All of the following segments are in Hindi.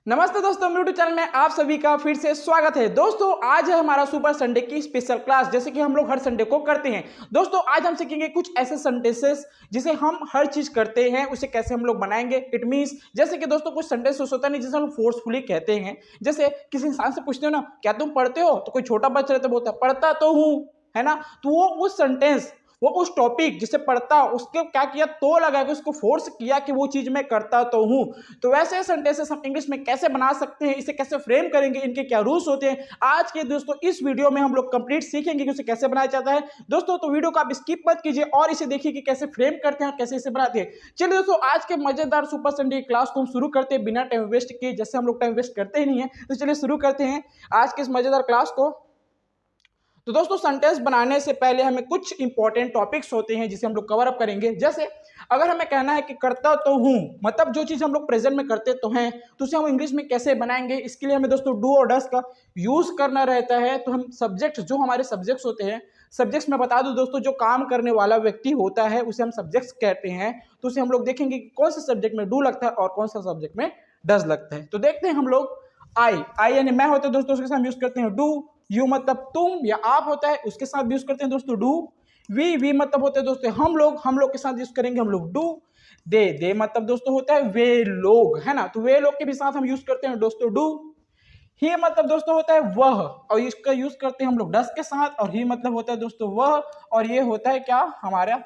नमस्ते दोस्तों, यूट्यूब चैनल में आप सभी का फिर से स्वागत है। दोस्तों आज है हमारा सुपर संडे की स्पेशल क्लास, जैसे कि हम लोग हर संडे को करते हैं। दोस्तों आज हम सीखेंगे कुछ ऐसे सेंटेंसेस जिसे हम हर चीज करते हैं उसे कैसे हम लोग बनाएंगे। इट मींस जैसे कि दोस्तों कुछ सेंटेंसेस होता नहीं जिसे हम फोर्सफुली कहते हैं। जैसे किसी इंसान से पूछते हो ना, क्या तुम पढ़ते हो, तो कोई छोटा बच्चा रहता बोलता है पढ़ता तो हूँ, है ना। तो वो उस सेंटेंस, वो उस टॉपिक जिसे पढ़ता उसके क्या किया, तो लगा के उसको फोर्स किया कि वो चीज मैं करता तो हूं। तो वैसे सेंटेंसेस हम इंग्लिश में कैसे बना सकते हैं, इसे कैसे फ्रेम करेंगे, इनके क्या रूल्स होते हैं, आज के दोस्तों इस वीडियो में हम लोग कंप्लीट सीखेंगे कि उसे कैसे बनाया जाता है। दोस्तों तो वीडियो को आप स्किप मत कीजिए और इसे देखिए कि कैसे फ्रेम करते हैं, कैसे इसे बनाते हैं। चलिए दोस्तों आज के मजेदार सुपर संडे क्लास को हम शुरू करते हैं बिना टाइम वेस्ट किए। जैसे हम लोग टाइम वेस्ट करते ही नहीं है, तो चलिए शुरू करते हैं आज के इस मजेदार क्लास को। तो दोस्तों सेंटेंस बनाने से पहले हमें कुछ इंपॉर्टेंट टॉपिक्स होते हैं जिसे हम लोग कवर अप करेंगे। जैसे अगर हमें कहना है कि करता तो हूं, मतलब जो चीज हम लोग प्रेजेंट में करते तो हैं, तो उसे हम इंग्लिश में कैसे बनाएंगे, इसके लिए हमें दोस्तों डू और डस का यूज करना रहता है। तो हम सब्जेक्ट, जो हमारे सब्जेक्ट्स होते हैं, सब्जेक्ट्स में बता दूं दोस्तों, जो काम करने वाला व्यक्ति होता है उसे हम सब्जेक्ट्स कहते हैं। तो उसे हम लोग देखेंगे कि कौन सा सब्जेक्ट में डू लगता है और कौन सा सब्जेक्ट में डस लगता है। तो देखते हैं हम लोग। आई यानी मैं होते हैं दोस्तों, उसके साथ यूज करते हैं डू। यू मतलब तुम या आप होता है, उसके साथ भी यूज करते हैं दोस्तों डू। वी मतलब होते हैं दोस्तों हम लोग के साथ यूज करेंगे हम लोग डू। दे मतलब दोस्तों होता है वे लोग, है ना। तो वे लोग के भी साथ हम यूज करते हैं दोस्तों डू। ही मतलब दोस्तों होता है वह, और इसका यूज करते हैं हम लोग डस के साथ। और ही मतलब होता है दोस्तों वह, और ये होता है क्या, हमारा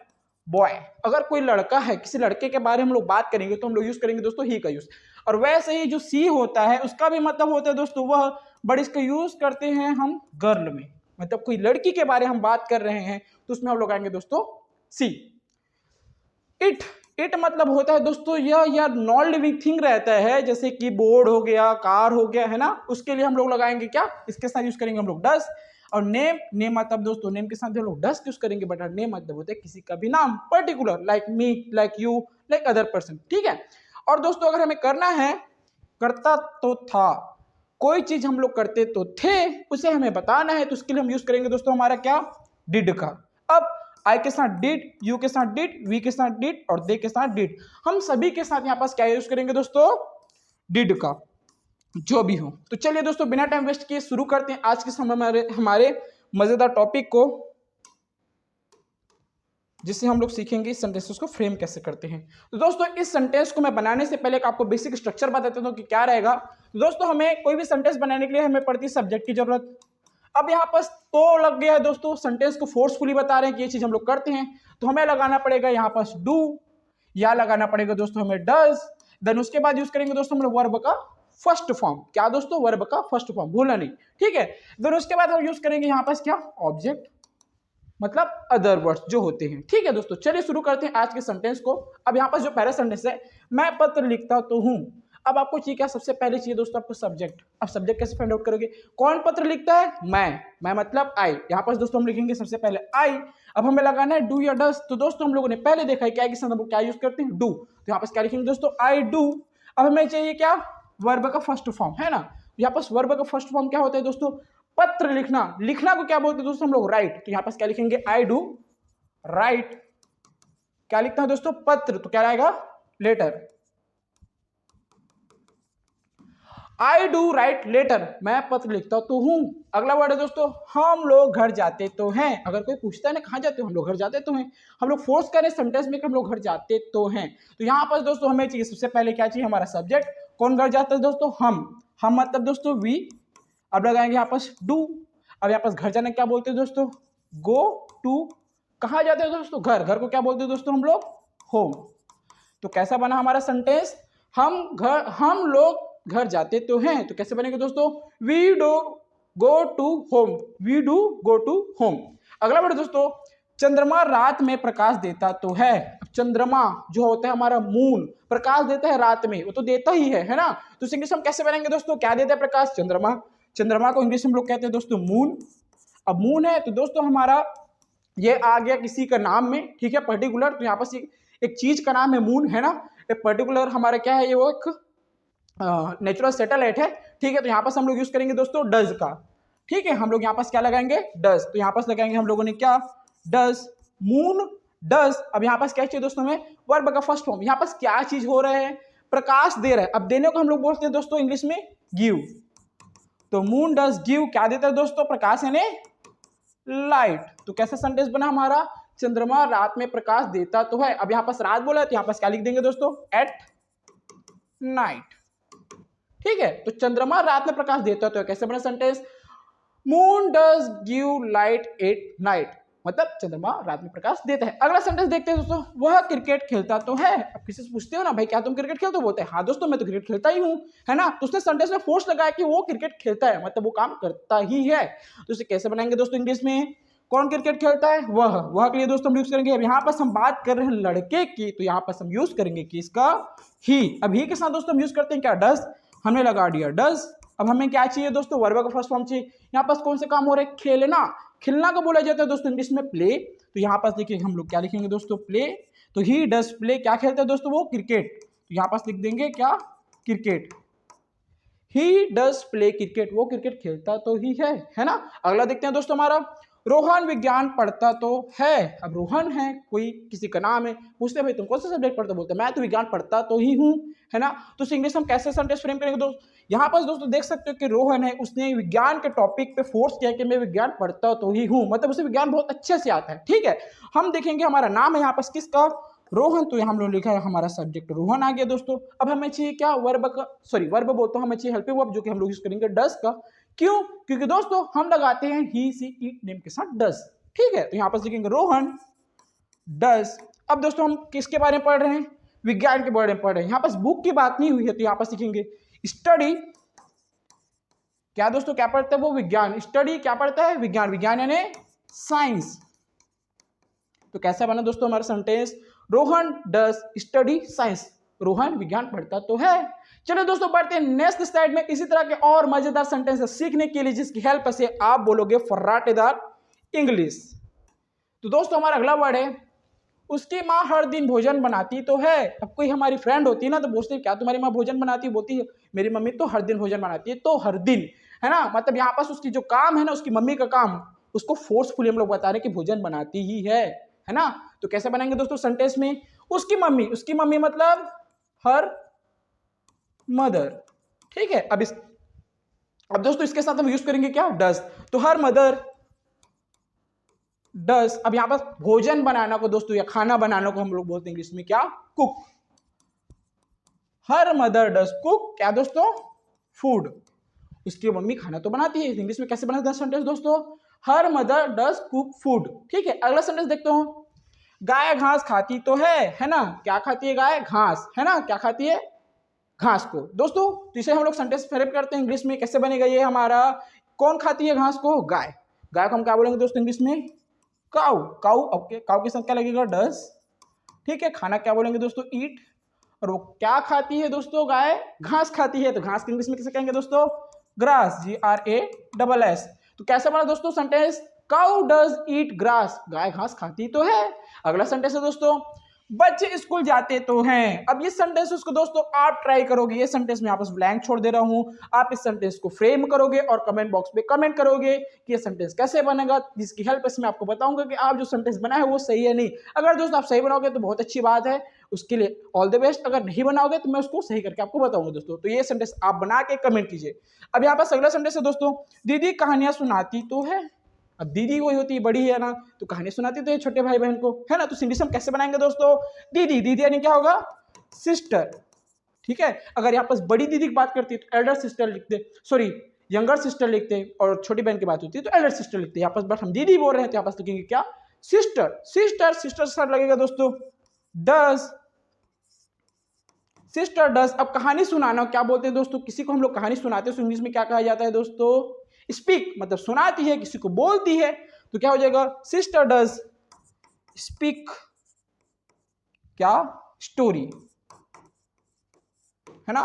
बॉय। अगर कोई लड़का है, किसी लड़के के बारे में हम लोग बात करेंगे तो हम लोग यूज करेंगे दोस्तों ही का यूज। और वैसे ही जो सी होता है उसका भी मतलब होता है दोस्तों वह, बट इसका यूज करते हैं हम गर्ल में, मतलब कोई लड़की के बारे में हम बात कर रहे हैं तो उसमें हम लोग आएंगे दोस्तों सी। इट मतलब होता है दोस्तों यह या नॉन लिविंग थिंग रहता है, जैसे कि बोर्ड हो गया, कार हो गया, है ना। उसके लिए हम लोग लगाएंगे क्या, इसके साथ यूज करेंगे हम लोग डस। और नेम मतलब दोस्तों नेम के साथ भी हम लोग डस यूज करेंगे, बट नेम मतलब होता है किसी का भी नाम, particular, like me, like you, like other person, ठीक है। और दोस्तों अगर हमें करना है करता तो था, कोई चीज हम लोग करते तो थे, उसे हमें बताना है, तो उसके लिए हम यूज करेंगे दोस्तों हमारा क्या, डिड का। अब आई के साथ डिड, यू के साथ डिड, वी के साथ डिड और दे के साथ डिड, हम सभी के साथ यहाँ पास क्या यूज करेंगे दोस्तों, डिड का, जो भी हो। तो चलिए दोस्तों बिना टाइम वेस्ट किए शुरू करते हैं आज के समय हमारे मजेदार टॉपिक को, जिससे हम लोग सीखेंगे इस सेंटेंसेस को फ्रेम कैसे करते हैं। तो दोस्तों इस सेंटेंस को मैं बनाने से पहले आपको बेसिक स्ट्रक्चर बता देता हूं कि क्या रहेगा। तो दोस्तों हमें कोई भी सेंटेंस बनाने के लिए हमें पड़ती है सब्जेक्ट की जरूरत। अब यहाँ पर तो लग गया है दोस्तों, सेंटेंस को फोर्सफुली बता रहे हैं कि ये चीज हम लोग करते हैं, तो हमें लगाना पड़ेगा यहाँ पर डू, या लगाना पड़ेगा दोस्तों हमें डज। देन उसके बाद यूज करेंगे दोस्तों हम लोग वर्ब का फर्स्ट फॉर्म, क्या दोस्तों, वर्ब का फर्स्ट फॉर्म, भूलना नहीं, ठीक है। देन उसके बाद हम यूज करेंगे यहाँ पास क्या, ऑब्जेक्ट, मतलब अदर वर्ड्स जो होते हैं, ठीक है दोस्तों। चलिए शुरू करते हैं आज के सेंटेंस को। अब यहाँ पर जो पहला सेंटेंस है, मैं पत्र लिखता तो हूँ। अब आपको चाहिए क्या, सबसे पहले चाहिए दोस्तों आपको सब्जेक्ट। अब सब्जेक्ट कैसे फाइंड आउट करोगे, कौन पत्र लिखता है, मैं मतलब आई। यहाँ पर दोस्तों हम लिखेंगे सबसे पहले आई। अब हमें लगाना है डू या डस, तो दोस्तों हम लोगों ने पहले देखा है क्या कि हम लोग क्या यूज करते हैं, डू। तो यहाँ पर क्या लिखेंगे दोस्तों, आई डू। अब हमें चाहिए क्या, वर्ब का फर्स्ट फॉर्म, है ना। यहाँ पर वर्ब का फर्स्ट फॉर्म क्या होता है दोस्तों, पत्र लिखना। लिखना को क्या बोलते हैं दोस्तों हम लोग, राइट। तो यहाँ पर क्या लिखेंगे, आई डू राइट। क्या लिखता है दोस्तों, पत्र, तो क्या आएगा, letter. I do write letter, मैं पत्र लिखता तो हूं। अगला वर्ड है दोस्तों, हम लोग घर जाते तो हैं। अगर कोई पूछता है ना कहाँ जाते हो, हम लोग घर जाते तो हैं, हम लोग फोर्स करें सेंटेंस में कि हम लोग घर जाते तो हैं। तो यहाँ पर दोस्तों हमें चाहिए सबसे पहले क्या चाहिए, हमारा सब्जेक्ट। कौन घर जाता है दोस्तों, हम मतलब दोस्तों वी। अब लगाएंगे यहाँ पर डू। अब यहाँ पर घर जाने क्या बोलते हैं दोस्तों, गो टू। कहाँ जाते हैं दोस्तों, घर को क्या बोलते हैं दोस्तों हम लोग, होम। तो कैसा बना हमारा सेंटेंस, हम लोग घर जाते तो हैं। तो कैसे बनेगा दोस्तों, we do go to home, we do go to home. अगला वर्ड दोस्तों, चंद्रमा रात में प्रकाश देता तो है। चंद्रमा जो होता है हमारा मून, प्रकाश देता है रात में, वो तो देता ही है ना। तो इंग्लिश हम कैसे बनेंगे दोस्तों, क्या देता है प्रकाश, चंद्रमा। चंद्रमा को इंग्लिश हम लोग कहते हैं दोस्तों मून। अब मून है तो दोस्तों हमारा ये आ गया किसी का नाम में, ठीक है, पर्टिकुलर। तो यहाँ पर एक चीज का नाम है मून, है ना। एक पर्टिकुलर हमारा क्या है, ये वो एक नेचुरल सैटेलाइट है, ठीक है। तो यहाँ पर हम लोग यूज करेंगे दोस्तों डज का, ठीक है। हम लोग यहाँ पास क्या लगाएंगे, डज। तो यहाँ पास लगाएंगे हम लोगों ने क्या, डज, मून डज। अब यहाँ पास क्या चाहिए दोस्तों हमें, वर्ब का फर्स्ट फॉर्म। यहाँ पास क्या चीज हो रहा है, प्रकाश दे रहा है। अब देने को हम लोग बोलते हैं दोस्तों इंग्लिश में गिव। तो मून डज गिव क्या देता है दोस्तों? प्रकाश यानी लाइट। तो कैसा सेंटेंस बना हमारा? चंद्रमा रात में प्रकाश देता तो है। अब यहां पर रात बोला है तो यहां पर क्या लिख देंगे दोस्तों? At night. ठीक है, तो चंद्रमा रात में प्रकाश देता तो है। कैसे बना sentence? Moon does give light at night, मतलब चंद्रमा रात में प्रकाश देता है। अगला सेंटेंस देखते हैं दोस्तों, वह क्रिकेट खेलता तो है। अब किसी से पूछते हो ना भाई क्या तुम क्रिकेट खेलते हो, बोलते हैं हाँ दोस्तों मैं तो क्रिकेट खेलता ही हूँ, है ना। तो उसने सेंटेंस में फोर्स लगाया कि वो क्रिकेट खेलता है, मतलब वो काम करता ही है। तो इसे कैसे बनाएंगे दोस्तों इंग्लिश में? कौन क्रिकेट खेलता है? वह के लिए दोस्तों हम यूज करेंगे। अब यहाँ पर हम बात कर रहे हैं लड़के की, तो यहाँ पर हम यूज करेंगे किसका? ही। अब ही के साथ दोस्तों हम यूज करते हैं क्या? डज। हमने लगा दिया डज। अब हमें क्या चाहिए दोस्तों? वर्ब का फर्स्ट फॉर्म चाहिए। यहाँ पर कौन से काम हो रहे हैं? खेलना। खेलना को बोला जाता है दोस्तों इंग्लिश में प्ले। तो यहाँ पास देखिए हम लोग क्या लिखेंगे दोस्तों? प्ले। तो ही डज प्ले क्या खेलता है दोस्तों? वो क्रिकेट। तो यहाँ पास लिख देंगे क्या? Cricket. He does play cricket, वो क्रिकेट खेलता तो ही है ना। अगला देखते हैं दोस्तों हमारा, रोहन विज्ञान पढ़ता तो है। अब रोहन है, कोई किसी का नाम है, पूछते हैं भाई तुम कौन सा सब्जेक्ट पढ़ते हो, बोलते हैं मैं तो विज्ञान पढ़ता तो ही हूँ, है ना। तो इंग्लिश हम कैसे सेंटेंस फ्रेम करेंगे दोस्त? यहाँ पर दोस्तों देख सकते हो कि रोहन है, उसने विज्ञान के टॉपिक पे फोर्स किया कि मैं विज्ञान पढ़ता तो ही हूँ, मतलब उसे विज्ञान बहुत अच्छे से आता है। ठीक है, हम देखेंगे हमारा नाम है यहाँ पर किसका? रोहन। तो यहाँ हम लोग लिखा है हमारा सब्जेक्ट रोहन आ गया दोस्तों। अब हमें चाहिए क्या? वर्ब का, सॉरी वर्ब बोलते हमें चाहिए हेल्पिंग वर्ब, जो कि हम लोग यूज करेंगे डज का। क्यों? क्योंकि दोस्तों हम लगाते हैं ही सी इट नेम के साथ डज। ठीक है, तो यहाँ पर लिखेंगे रोहन डज। अब दोस्तों हम किसके बारे में पढ़ रहे हैं? विज्ञान के बारे में पढ़ रहे हैं। यहाँ पर बुक की बात नहीं हुई है, तो यहाँ पर सीखेंगे स्टडी। क्या दोस्तों क्या पढ़ता है वो? विज्ञान। स्टडी क्या पढ़ता है? विज्ञान। विज्ञान यानी साइंस। तो कैसा बना दोस्तों हमारा sentence? Rohan does study science, Rohan विज्ञान पढ़ता तो है। चलो दोस्तों बढ़ते हैं नेक्स्ट स्लाइड में इसी तरह के और मजेदार सेंटेंस सीखने के लिए, जिसकी हेल्प से आप बोलोगे फर्राटेदार इंग्लिश। तो दोस्तों हमारा अगला वर्ड है, उसकी माँ हर दिन भोजन बनाती तो है। अब कोई हमारी फ्रेंड होती है ना, तो पूछते हैं क्या तुम्हारी माँ भोजन बनाती है, बोलती है मेरी मम्मी तो हर दिन भोजन बनाती है। तो हर दिन, है ना, मतलब यहाँ पास उसकी जो काम है ना, उसकी मम्मी का काम, उसको फोर्सफुली हम लोग बता रहे हैं कि भोजन बनाती ही है ना। तो कैसे बनाएंगे दोस्तों सेंटेंस में? उसकी मम्मी मतलब हर मदर। ठीक है, अब दोस्तों इसके साथ हम यूज करेंगे क्या? डज। तो हर मदर डज। अब यहां पर भोजन बनाना को दोस्तों या खाना बनाना को हम लोग बोलते हैं इंग्लिश में क्या? Cook. Her mother does cook क्या दोस्तों? फूड। उसकी मम्मी खाना तो बनाती है। इंग्लिश में कैसे बनाते हैं सेंटेंस दोस्तों? Her mother does cook food. ठीक है, अगला सेंटेंस देखते हो, गाय घास खाती तो है ना। क्या खाती है गाय? घास, है ना। क्या खाती है? घास को। दोस्तों तो इसे हम लोग सेंटेंस फ्रेम करते हैं इंग्लिश में। कैसे बनेगा ये हमारा? कौन खाती है घास को? गाय। गाय को हम क्या बोलेंगे दोस्तों इंग्लिश में? काउ। काउ। ओके, काउ के साथ क्या लगेगा? डज। ठीक है, खाना क्या बोलेंगे दोस्तों? ईट। और वो क्या खाती है दोस्तों? गाय घास खाती है। तो घास के इंग्लिश में कैसे कहेंगे दोस्तों? ग्रास। GRASS। तो कैसे बना दोस्तों sentence? Cow does eat grass, गाय घास खाती तो है। अगला सेंटेंस है दोस्तों, बच्चे स्कूल जाते तो हैं। अब ये सेंटेंस उसको दोस्तों आप ट्राई करोगे। ये सेंटेंस में आपस ब्लैंक छोड़ दे रहा हूं, आप इस सेंटेंस को फ्रेम करोगे और कमेंट बॉक्स पे कमेंट करोगे कि ये सेंटेंस कैसे बनेगा, जिसकी हेल्प से मैं आपको बताऊंगा कि आप जो सेंटेंस बनाए है वो सही है नहीं। अगर दोस्तों आप सही बनाओगे तो बहुत अच्छी बात है, उसके लिए ऑल द बेस्ट। अगर नहीं बनाओगे तो मैं उसको सही करके आपको बताऊंगा दोस्तों। तो ये सेंटेंस आप बना के कमेंट कीजिए। अब यहाँ पर अगला सेंटेंस है दोस्तों, दीदी कहानियां सुनाती तो है। अब दीदी वही होती है, बड़ी है ना, तो कहानी सुनाती तो है छोटे भाई बहन को, है ना। तो इंग्लिश हम कैसे बनाएंगे दोस्तों? दीदी। दीदी यानी क्या होगा? सिस्टर। ठीक है, अगर यहाँ पर बड़ी दीदी की बात करती है तो एल्डर सिस्टर लिखते, सॉरी यंगर सिस्टर लिखते, और छोटी बहन की बात होती है तो एल्डर सिस्टर लिखते। यहाँ पर बट हम दीदी बोल रहे हैं तो यहाँ पर लिखेंगे क्या? सिस्टर। सिस्टर साथ लगेगा दोस्तों डज। Sister does. अब कहानी सुनाना क्या बोलते हैं दोस्तों? किसी को हम लोग कहानी सुनाते हैं तो इंग्लिश में क्या कहा जाता है दोस्तों? स्पीक। मतलब सुनाती है, किसी को बोलती है, तो क्या हो जाएगा? सिस्टर डज स्पीक क्या? स्टोरी, है ना।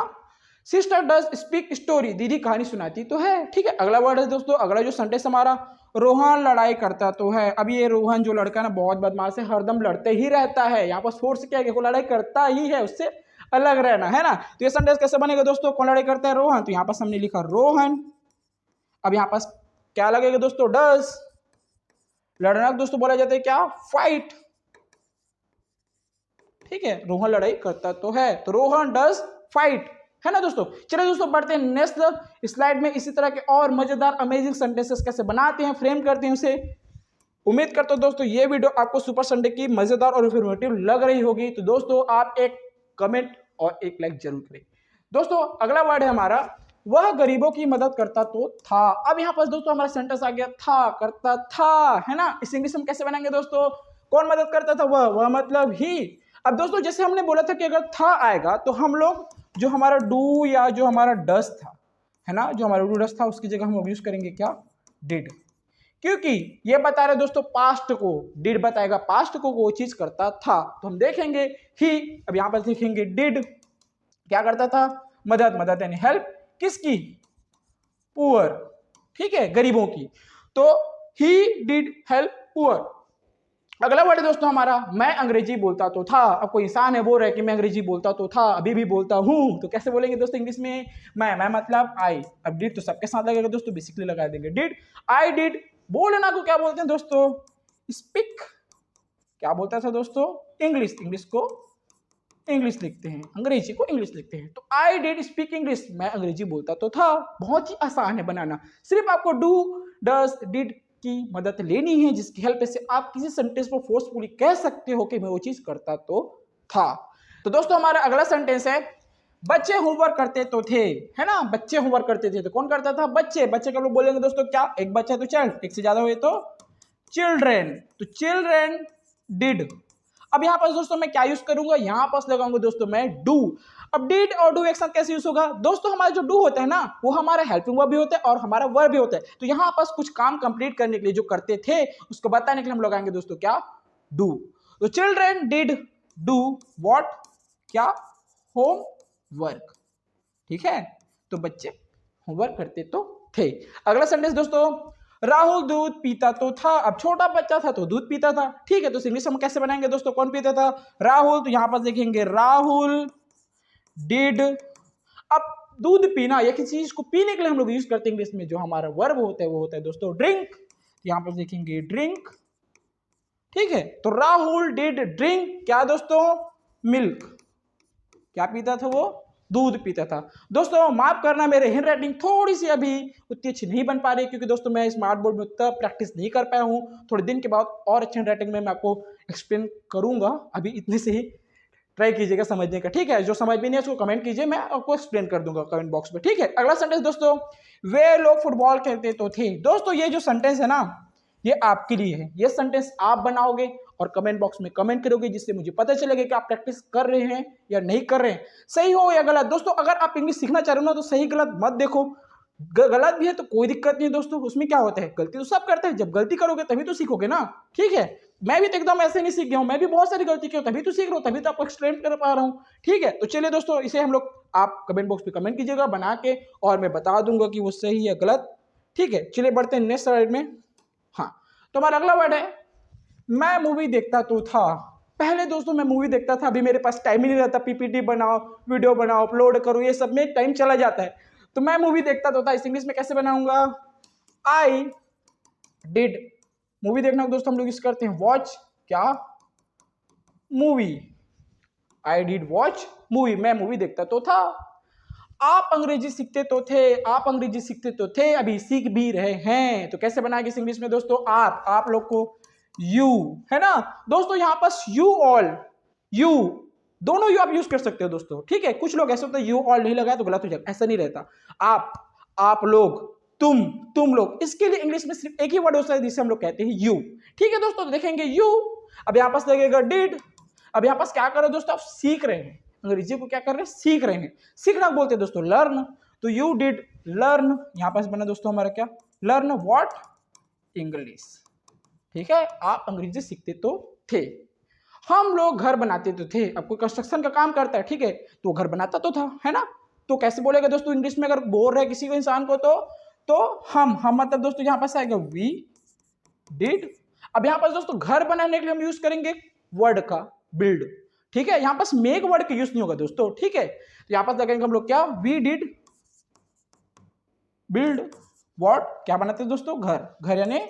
सिस्टर डज स्पीक स्टोरी, दीदी कहानी सुनाती तो है। ठीक है, अगला वर्ड है दोस्तों, अगला जो सेंटेंस हमारा, रोहन लड़ाई करता तो है। अब ये रोहन जो लड़का ना बहुत बदमाश है, हरदम लड़ते ही रहता है। यहाँ पर फोर्स क्या है? वो लड़ाई करता ही है, उससे अलग रहना, है ना। तो ये सेंटेंस कैसे बनेगा दोस्तों? कौन लड़ाई करता है? रोहन। तो यहाँ पर हमने लिखा रोहन। अब यहाँ पास क्या लगेगा दोस्तों? डज। लड़ना दोस्तों बोला जाता है क्या? फाइट। ठीक है, रोहन लड़ाई करता तो है, तो रोहन डज फाइट, है ना दोस्तों। चलिए दोस्तों बढ़ते हैं नेक्स्ट स्लाइड में। इसी तरह के और मजेदार अमेजिंग सेंटेंसेस कैसे बनाते हैं, फ्रेम करते हैं उसे। उम्मीद करता हूं दोस्तों ये वीडियो आपको सुपर संडे की मजेदार और इंफॉर्मेटिव लग रही होगी। तो दोस्तों आप एक कमेंट और एक लाइक जरूर करें। दोस्तों अगला वर्ड है हमारा, वह गरीबों की मदद करता तो था। अब यहाँ पर दोस्तों हमारा सेंटेंस आ गया था, करता था, है ना। इस इंग्लिश में कैसे बनाएंगे दोस्तों, कौन मदद करता था, वह मतलब ही। अब दोस्तों जैसे हमने बोला था कि अगर था आएगा तो हम लोग जो हमारा डू या जो हमारा डस था, है ना, जो हमारा डू डस था उसकी जगह हम लोग यूज करेंगे क्या, डिड। क्योंकि ये बता रहे दोस्तों पास्ट को, डिड बताएगा पास्ट को वो चीज करता था। तो हम देखेंगे ही, अब यहां पर देखेंगे डिड क्या करता था, मदद, मदद यानी हेल्प, किसकी, पुअर, ठीक है, गरीबों की। तो ही डिड हेल्प पुअर। अगला वर्ड है दोस्तों हमारा, मैं अंग्रेजी बोलता तो था। अब कोई इंसान है बोल रहा है कि मैं अंग्रेजी बोलता तो था, अभी भी बोलता हूं, तो कैसे बोलेंगे दोस्तों इंग्लिश में, मैं मतलब आई। अब डिड तो सबके साथ लगेगा दोस्तों, बेसिकली लगा देंगे डिड, आई डिड। बोलना को क्या बोलते हैं दोस्तों, स्पीक। क्या बोलता था दोस्तों, इंग्लिश, इंग्लिश को इंग्लिश लिखते हैं, अंग्रेजी को इंग्लिश लिखते हैं। तो आई डिड स्पीक इंग्लिश, मैं अंग्रेजी बोलता तो था। बहुत ही आसान है बनाना, सिर्फ आपको डू डस डिड की मदद लेनी है, जिसकी हेल्प से आप किसी सेंटेंस को फोर्सफुली कह सकते हो कि मैं वो चीज करता तो था। तो दोस्तों हमारा अगला सेंटेंस है, बच्चे होमवर्क करते तो थे, है ना, बच्चे होमवर्क करते थे। तो कौन करता था, बच्चे। बच्चे का लोग बोलेंगे दोस्तों क्या, एक बच्चा तो चाइल्ड, एक से ज्यादा हुए तो चिल्ड्रेन। तो चिल्ड्रेन डिड। अब यहां पर दोस्तों मैं क्या यूज करूंगा, यहां पर लगाऊंगा दोस्तों मैं डू। अब डिड और डू एक साथ कैसे यूज होगा दोस्तों, हमारा जो डू होता है ना वो हमारा हेल्पिंग वर्ब भी होता है और हमारा वर्ब भी होता है। तो यहां पर कुछ काम कंप्लीट करने के लिए जो करते थे उसको बताने के लिए हम लगाएंगे दोस्तों क्या, डू। तो चिल्ड्रेन डिड डू व्हाट, क्या, होम वर्क, ठीक है। तो बच्चे होमवर्क करते तो थे। अगला सेंटेंस दोस्तों, राहुल दूध पीता तो था। अब छोटा बच्चा था तो दूध पीता था, ठीक है। तो इंग्लिश हम कैसे बनाएंगे दोस्तों, कौन पीता था, राहुल। तो यहां पर देखेंगे राहुल डिड। अब दूध पीना या किसी चीज को पीने के लिए हम लोग यूज करते हैं इंग्लिश में, जो हमारा वर्ब होता है वो होता है दोस्तों ड्रिंक। यहां पर देखेंगे ड्रिंक, ठीक है। तो राहुल डिड ड्रिंक क्या दोस्तों, मिल्क। क्या पीता था वो, दूध पीता था। दोस्तों माफ करना मेरे हैंड राइटिंग थोड़ी सी अभी उतनी अच्छी नहीं बन पा रही, क्योंकि दोस्तों मैं स्मार्ट बोर्ड में उतना प्रैक्टिस नहीं कर पाया हूँ। थोड़े दिन के बाद और अच्छी हैंड राइटिंग में मैं आपको एक्सप्लेन करूंगा, अभी इतने से ही ट्राई कीजिएगा समझने का, ठीक है। जो समझ में नहीं है उसको कमेंट कीजिए, मैं आपको एक्सप्लेन कर दूंगा कमेंट बॉक्स में, ठीक है। अगला सेंटेंस दोस्तों, वे लोग फुटबॉल खेलते तो थे। दोस्तों ये जो सेंटेंस है ना ये आपके लिए है, ये सेंटेंस आप बनाओगे और कमेंट बॉक्स में कमेंट करोगे, जिससे मुझे पता चलेगा कि आप प्रैक्टिस कर रहे हैं या नहीं कर रहे हैं, सही हो या गलत। दोस्तों अगर आप इंग्लिश सीखना चाह रहे हो ना तो सही गलत मत देखो, गलत भी है तो कोई दिक्कत नहीं है दोस्तों, उसमें क्या होता है, गलती तो सब करते हैं, जब गलती करोगे तभी तो सीखोगे ना, ठीक है। मैं भी तो एकदम ऐसे नहीं सीख गया हूं, मैं भी बहुत सारी गलती की हूं, तभी तो सीख रहा हूं, तभी तो आपको एक्सप्लेन कर पा रहा हूं, ठीक है। तो चलिए दोस्तों इसे हम लोग, आप कमेंट बॉक्स पे कमेंट कीजिएगा बना के, और मैं बता दूंगा कि वो सही या गलत, ठीक है। चलिए बढ़ते हैं नेक्स्ट स्लाइड में। हाँ, तो हमारा अगला वर्ड है, मैं मूवी देखता तो था। पहले दोस्तों मैं मूवी देखता था, अभी मेरे पास टाइम ही नहीं रहता, पीपीटी बनाओ, वीडियो बनाओ, अपलोड करो, ये सब में टाइम चला जाता है। तो मैं मूवी देखता तो था, इस इंग्लिश में कैसे बनाऊंगा, आई डिड। मूवी देखना दोस्तों हम लोग यूज करते हैं वॉच, क्या, movie. I did watch movie, मैं मूवी देखता तो था। आप अंग्रेजी सीखते तो थे, आप अंग्रेजी सीखते तो थे, अभी सीख भी रहे हैं। तो कैसे बनाएंगे इस इंग्लिश में दोस्तों, आप लोग को यू, है ना दोस्तों। यहां पर यू ऑल, यू दोनों यू आप यूज कर सकते हो दोस्तों, ठीक है। कुछ लोग ऐसे होते हैं यू ऑल नहीं लगाया तो गलत हो जाएगा, ऐसा नहीं रहता। आप लोग, तुम लोग, इसके लिए इंग्लिश में सिर्फ एक ही वर्ड होता है जिसे हम लोग कहते हैं यू, ठीक है दोस्तों। तो देखेंगे यू, अब यहां पास लगेगा डिड। अब यहां पास क्या कर रहे हो दोस्तों, आप सीख रहे हैं अंग्रेजी को, क्या कर रहे हैं, सीख रहे हैं। सीखना बोलते हैं दोस्तों लर्न। तो यू डिड लर्न, यहां पास बना दोस्तों हमारा क्या, लर्न व्हाट, इंग्लिश, ठीक है। आप अंग्रेजी सीखते तो थे। हम लोग घर बनाते तो थे। अब कोई कंस्ट्रक्शन का काम करता है, ठीक है, तो घर बनाता तो था, है ना। तो कैसे बोलेगा दोस्तों इंग्लिश में, अगर बोल रहे किसी को इंसान को, तो हम मतलब दोस्तों यहां पास आएगा वी डिड। अब यहां पास दोस्तों घर बनाने के लिए हम यूज करेंगे वर्ड का बिल्ड, ठीक है। यहां पास मेक वर्ड का यूज नहीं होगा दोस्तों, ठीक है। तो यहां पास लगाएंगे हम लोग क्या, वी डिड बिल्ड व्हाट, क्या बनाते हैं दोस्तों, घर, घर यानी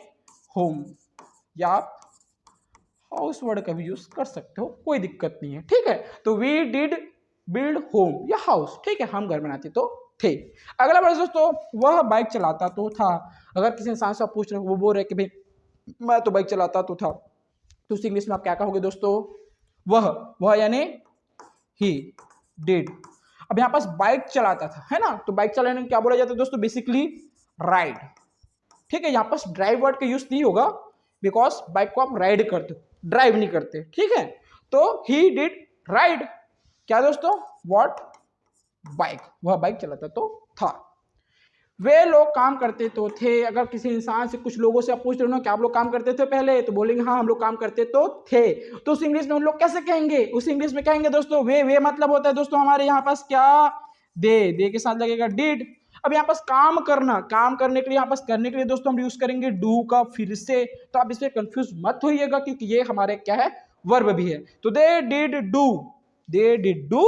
होम, या आप हाउस वर्ड का भी यूज कर सकते हो, कोई दिक्कत नहीं है, ठीक है। तो वी डिड बिल्ड होम या हाउस, ठीक है, हम घर बनाते तो थे। अगला वर्ड दोस्तों, वह बाइक चलाता तो था। अगर किसी इंसान से आप पूछ रहे हो, वो बोल रहे कि भाई मैं तो बाइक चलाता तो था, तो उस इंग्लिश में आप क्या कहोगे दोस्तों? वह यानी ही डिड। अब यहाँ पास बाइक चलाता था, है ना, तो बाइक चलाने में क्या बोला जाता है दोस्तों? बेसिकली राइड, ठीक है। यहाँ पास ड्राइव वर्ड का यूज नहीं होगा, बिकॉज बाइक को आप राइड करते हो, ड्राइव नहीं करते, ठीक है। तो ही डिड राइड क्या दोस्तों? व्हाट बाइक, वह बाइक चलाता तो था। वे लोग काम करते तो थे। अगर किसी इंसान से, कुछ लोगों से आप पूछ रहे हो ना कि आप लोग काम करते थे पहले, तो बोलेंगे हाँ हम लोग काम करते तो थे। तो उस इंग्लिश में उन लोग कैसे कहेंगे? उस इंग्लिश में कहेंगे दोस्तों वे मतलब होता है दोस्तों हमारे यहाँ पास क्या? दे के साथ लगेगा डिड। अब यहाँ पास काम करना, काम करने के लिए, यहाँ पास करने के लिए दोस्तों हम यूज करेंगे डू का फिर से। तो आप इसमें कंफ्यूज मत होइएगा, क्योंकि ये हमारे क्या है? वर्ब भी है। तो they did do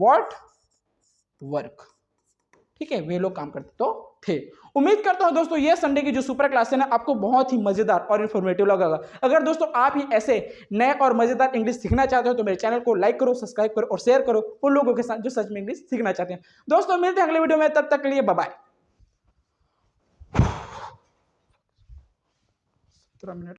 what? Work, ठीक है। वे लोग काम करते तो थे। उम्मीद करता हूं दोस्तों ये संडे की जो सुपर क्लास है ना, आपको बहुत ही मजेदार और इन्फॉर्मेटिव लगा। अगर दोस्तों आप ही ऐसे नए और मजेदार इंग्लिश सीखना चाहते हो तो मेरे चैनल को लाइक करो, सब्सक्राइब करो और शेयर करो उन लोगों के साथ जो सच में इंग्लिश सीखना चाहते हैं। दोस्तों मिलते हैं अगले वीडियो में, तब तक के लिए बाय बाय। 17 मिनट